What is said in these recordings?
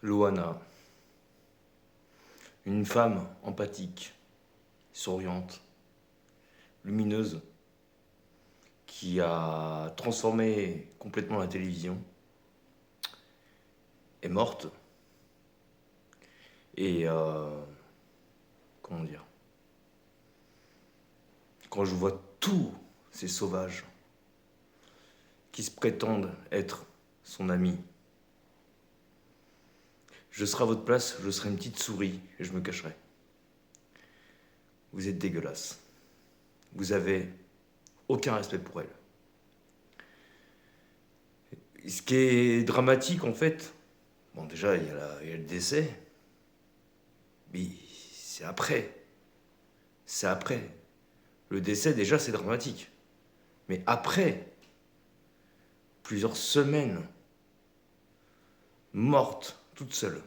Loana, une femme empathique, souriante, lumineuse, qui a transformé complètement la télévision, est morte. Et comment dire, quand je vois tous ces sauvages qui se prétendent être son ami, je serai à votre place, je serai une petite souris et je me cacherai. Vous êtes dégueulasse. Vous avez aucun respect pour elle. Ce qui est dramatique en fait, bon déjà il y a le décès, mais c'est après. C'est après. Le décès déjà c'est dramatique. Mais après, plusieurs semaines, morte, toute seule.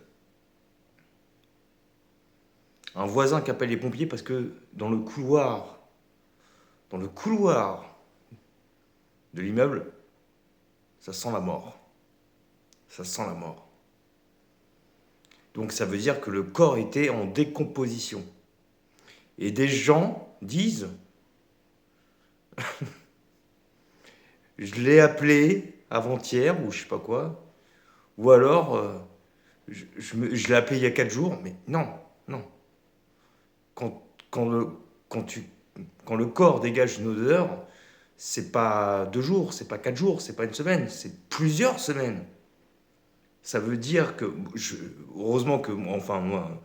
Un voisin qui appelle les pompiers parce que dans le couloir de l'immeuble, ça sent la mort. Ça sent la mort. Donc ça veut dire que le corps était en décomposition. Et des gens disent, je l'ai appelé avant-hier ou je sais pas quoi, ou alors je l'ai appelé il y a 4 jours, mais non, non. Quand, quand, le, quand le corps dégage une odeur, c'est pas 2 jours, c'est pas 4 jours, c'est pas une semaine, c'est plusieurs semaines. Ça veut dire que, heureusement que, enfin moi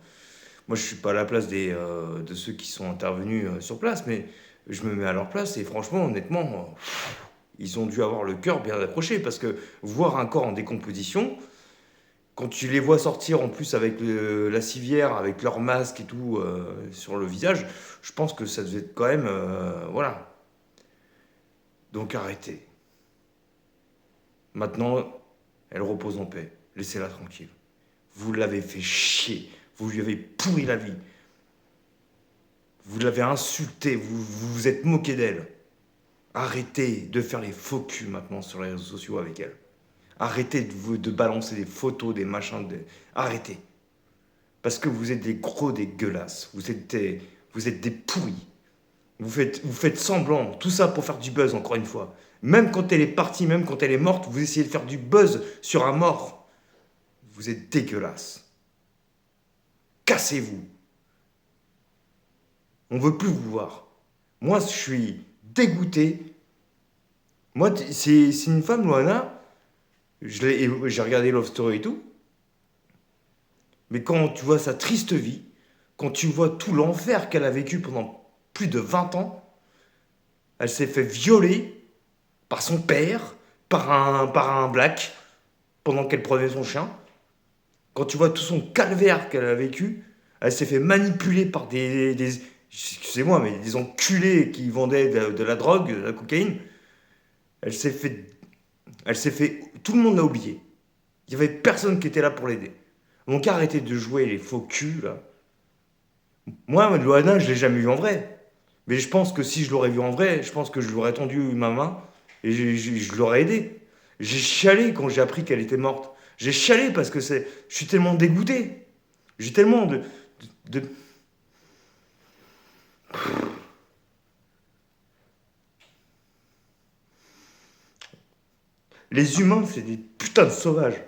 je suis pas à la place de ceux qui sont intervenus sur place, mais je me mets à leur place et franchement, honnêtement, ils ont dû avoir le cœur bien accroché parce que voir un corps en décomposition, quand tu les vois sortir en plus avec la civière, avec leur masque et tout sur le visage, je pense que ça devait être quand même, voilà. Donc arrêtez. Maintenant, elle repose en paix. Laissez-la tranquille. Vous l'avez fait chier. Vous lui avez pourri la vie. Vous l'avez insultée. Vous vous êtes moqué d'elle. Arrêtez de faire les faux culs maintenant sur les réseaux sociaux avec elle. Arrêtez de balancer des photos, des machins. Arrêtez. Parce que vous êtes des gros dégueulasses. Vous êtes des pourris. Vous faites semblant. Tout ça pour faire du buzz, encore une fois. Même quand elle est partie, même quand elle est morte, vous essayez de faire du buzz sur un mort. Vous êtes dégueulasse. Cassez-vous. On veut plus vous voir. Moi, je suis dégoûté. Moi, c'est une femme, Loana. J'ai regardé Love Story et tout. Mais quand tu vois sa triste vie, quand tu vois tout l'enfer qu'elle a vécu pendant plus de 20 ans, elle s'est fait violer par son père, par un black, pendant qu'elle prenait son chien. Quand tu vois tout son calvaire qu'elle a vécu, elle s'est fait manipuler par excusez-moi, mais des enculés qui vendaient de la drogue, de la cocaïne. Elle s'est fait, tout le monde l'a oublié. Il y avait personne qui était là pour l'aider. Donc arrêtez de jouer les faux culs là. Moi, Loana, je l'ai jamais vu en vrai. Mais je pense que si je l'aurais vu en vrai, je pense que je lui aurais tendu ma main et je l'aurais aidé. J'ai chialé quand j'ai appris qu'elle était morte. J'ai chialé parce que je suis tellement dégoûté. J'ai tellement de- Les humains, c'est des putains de sauvages.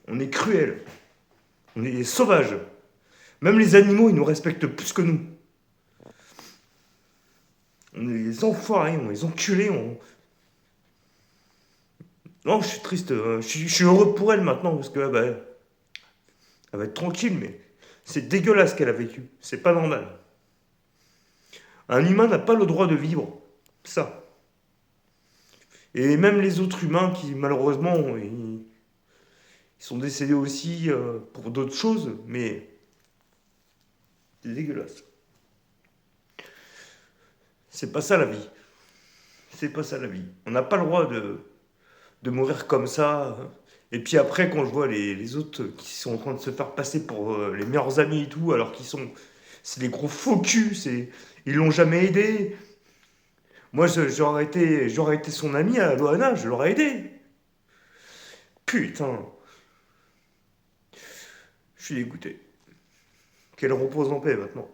On est cruels. On est des sauvages. Même les animaux, ils nous respectent plus que nous. On est des enfoirés, on est des enculés. Non, je suis triste. Je suis heureux pour elle maintenant parce que elle va être tranquille, mais c'est dégueulasse ce qu'elle a vécu. C'est pas normal. Un humain n'a pas le droit de vivre ça. Et même les autres humains qui, malheureusement, ils sont décédés aussi pour d'autres choses, mais c'est dégueulasse. C'est pas ça la vie. C'est pas ça la vie. On n'a pas le droit de mourir comme ça. Et puis après, quand je vois les autres qui sont en train de se faire passer pour les meilleurs amis et tout, alors qu'ils sont. C'est des gros faux culs, ils l'ont jamais aidé. Moi, j'aurais été son ami à Loana, je l'aurais aidé. Putain. Je suis dégoûté. Qu'elle repose en paix maintenant.